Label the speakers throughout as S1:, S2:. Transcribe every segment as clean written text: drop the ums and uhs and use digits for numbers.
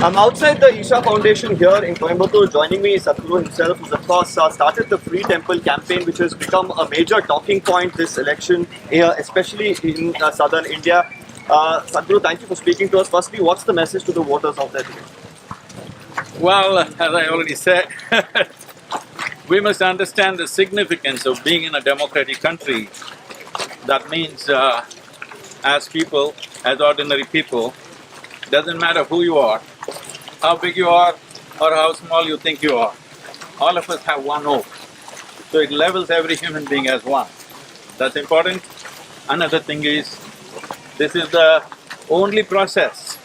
S1: I'm outside the Isha Foundation here in Coimbatore. Joining me is Sadhguru himself, who's of course started the Free Temple campaign, which has become a major talking point this election here, especially in southern India. Sadhguru, thank you for speaking to us. Firstly, what's the message to the voters out there today?
S2: Well, as I already said, we must understand the significance of being in a democratic country. That means as people, as ordinary people, doesn't matter who you are, how big you are or how small you think you are, all of us have one oath. So it levels every human being as one. That's important. Another thing is, this is the only process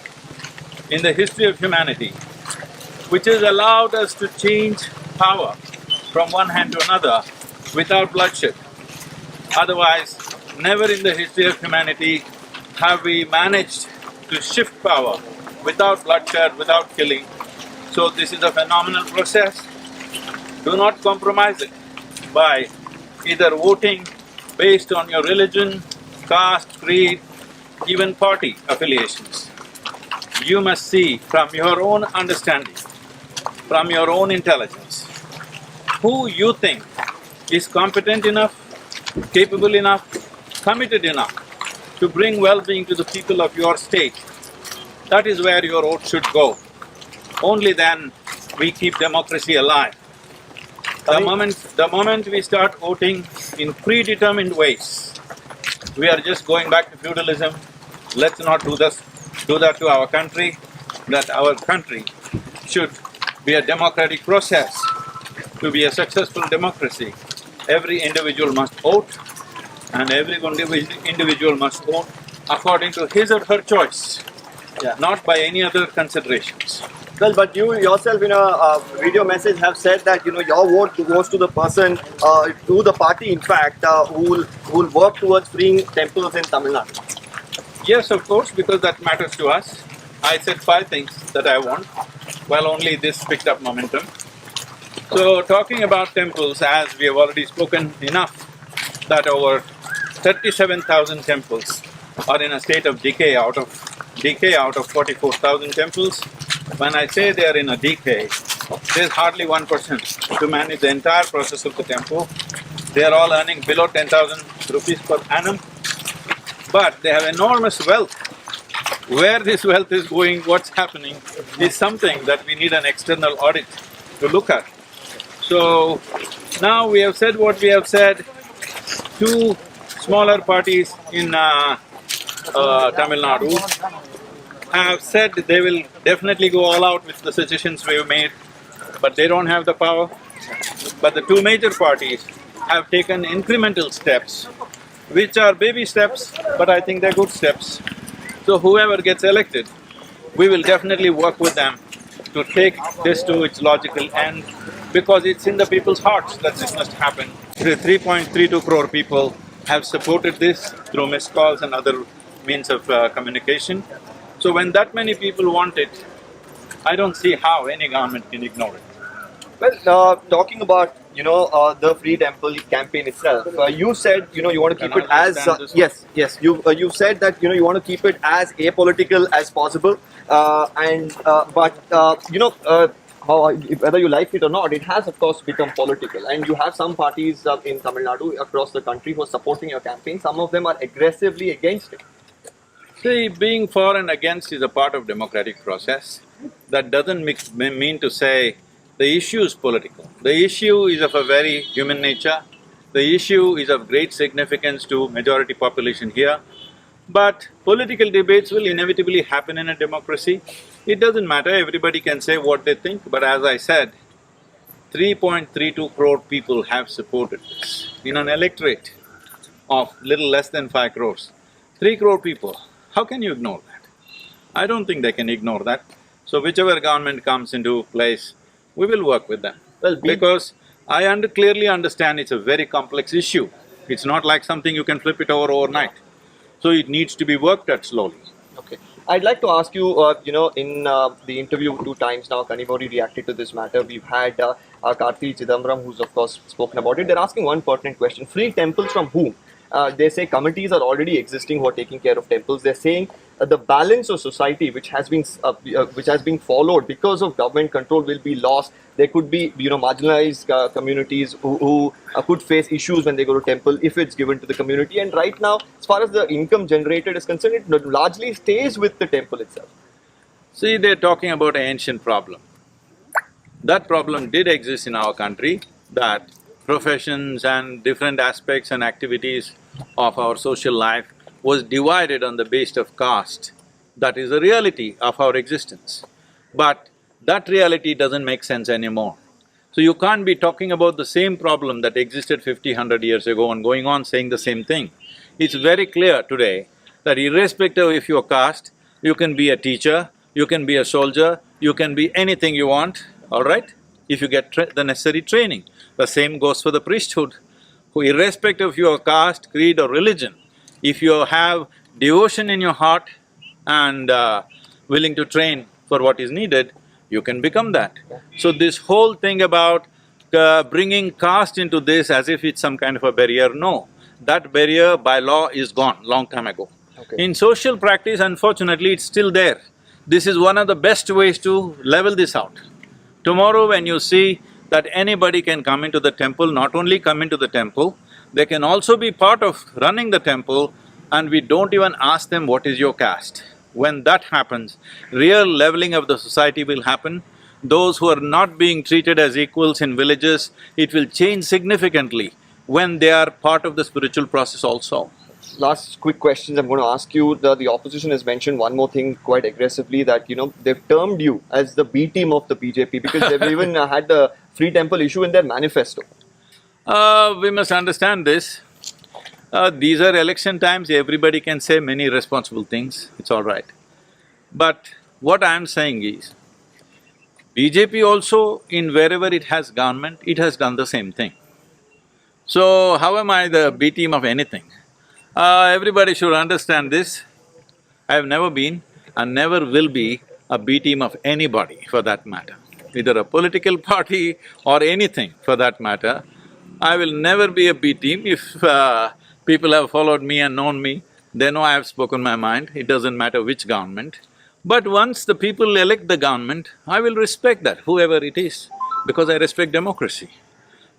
S2: in the history of humanity which has allowed us to change power from one hand to another without bloodshed. Otherwise, never in the history of humanity have we managed to shift power without bloodshed, without killing. So this is a phenomenal process. Do not compromise it by either voting based on your religion, caste, creed, even party affiliations. You must see from your own understanding, from your own intelligence, who you think is competent enough, capable enough, committed enough to bring well-being to the people of your state. That is where your vote should go. Only then we keep democracy alive. The moment we start voting in predetermined ways, we are just going back to feudalism. Let's not do that to our country. That our country should be a democratic process. To be a successful democracy, every individual must vote, and every individual must vote according to his or her choice, not by any other considerations.
S1: Well, but you yourself in a video message have said that your vote goes to the person, to the party in fact, who will work towards freeing temples in Tamil Nadu.
S2: Yes, of course, because that matters to us. I said 5 things that I want, well, only this picked up momentum. So, talking about temples, as we have already spoken enough, that over 37,000 temples are in a state of decay out of 44,000 temples. When I say they are in a decay, there's hardly 1% to manage the entire process of the temple. They are all earning below 10,000 rupees per annum, but they have enormous wealth. Where this wealth is going, what's happening, is something that we need an external audit to look at. So, now we have said what we have said. 2 smaller parties in Tamil Nadu have said they will definitely go all out with the suggestions we've made, but they don't have the power. But the 2 major parties have taken incremental steps, which are baby steps, but I think they're good steps. So whoever gets elected, we will definitely work with them to take this to its logical end, because it's in the people's hearts that this must happen. The 3.32 crore people have supported this through missed calls and other means of communication. So when that many people want it, I don't see how any government can ignore it.
S1: Well, talking about the Free Temple campaign itself, you said you want to keep it as yes. You said that you want to keep it as apolitical as possible, whether you like it or not, it has of course become political, and you have some parties in Tamil Nadu across the country who are supporting your campaign. Some of them are aggressively against it.
S2: See, being for and against is a part of democratic process. That doesn't mean to say the issue is political. The issue is of a very human nature. The issue is of great significance to majority population here. But political debates will inevitably happen in a democracy. It doesn't matter, everybody can say what they think, but as I said, 3.32 crore people have supported this in an electorate of little less than 5 crores. 3 crore people, how can you ignore that? I don't think they can ignore that. So whichever government comes into place, we will work with them. Well, because I clearly understand it's a very complex issue. It's not like something you can flip it over overnight. So it needs to be worked at slowly.
S1: Okay. I'd like to ask you, in the interview 2 times now, Kanimori reacted to this matter. We've had Karthi Chidambaram, who's of course spoken about it. They're asking one pertinent question: free temples from whom? They say committees are already existing who are taking care of temples. They're saying the balance of society which has been followed because of government control will be lost. There could be marginalized communities who could face issues when they go to temple if it's given to the community. And right now, as far as the income generated is concerned, it largely stays with the temple itself.
S2: See, they're talking about an ancient problem. That problem did exist in our country, that professions and different aspects and activities of our social life was divided on the basis of caste. That is the reality of our existence. But that reality doesn't make sense anymore. So you can't be talking about the same problem that existed 50, 100 years ago and going on saying the same thing. It's very clear today that irrespective of your caste, you can be a teacher, you can be a soldier, you can be anything you want, all right, if you get the necessary training. The same goes for the priesthood. Irrespective of your caste, creed or religion, if you have devotion in your heart and willing to train for what is needed, you can become that. So this whole thing about bringing caste into this as if it's some kind of a barrier, no. That barrier by law is gone long time ago.
S1: Okay.
S2: In social practice, unfortunately, it's still there. This is one of the best ways to level this out. Tomorrow when you see that anybody can come into the temple, not only come into the temple, they can also be part of running the temple, and we don't even ask them what is your caste. When that happens, real leveling of the society will happen. Those who are not being treated as equals in villages, it will change significantly when they are part of the spiritual process also.
S1: Last quick questions I'm going to ask you. The opposition has mentioned one more thing quite aggressively, that they've termed you as the B team of the BJP because they've even had the free temple issue in their manifesto.
S2: We must understand this. These are election times, everybody can say many irresponsible things, it's all right. But what I'm saying is, BJP also, in wherever it has government, it has done the same thing. So, how am I the B team of anything? Everybody should understand this. I have never been and never will be a B team of anybody for that matter. Either a political party or anything for that matter. I will never be a B team. If people have followed me and known me, they know I have spoken my mind, it doesn't matter which government. But once the people elect the government, I will respect that, whoever it is, because I respect democracy.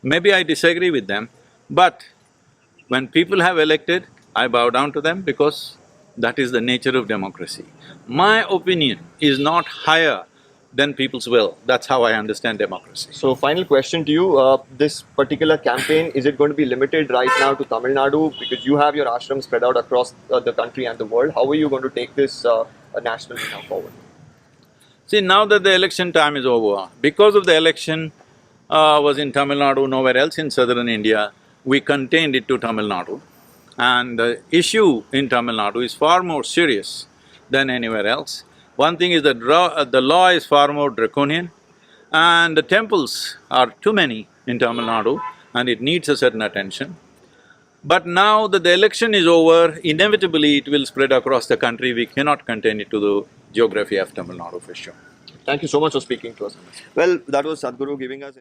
S2: Maybe I disagree with them, but when people have elected, I bow down to them because that is the nature of democracy. My opinion is not higher than people's will. That's how I understand democracy.
S1: So, final question to you, this particular campaign, is it going to be limited right now to Tamil Nadu? Because you have your ashram spread out across the country and the world. How are you going to take this nationally now forward?
S2: See, now that the election time is over, because of the election was in Tamil Nadu, nowhere else in southern India, we contained it to Tamil Nadu. And the issue in Tamil Nadu is far more serious than anywhere else. One thing is that the law is far more draconian, and the temples are too many in Tamil Nadu and it needs a certain attention. But now that the election is over, inevitably it will spread across the country. We cannot contain it to the geography of Tamil Nadu for sure.
S1: Thank you so much for speaking to us. Well, that was Sadhguru giving us…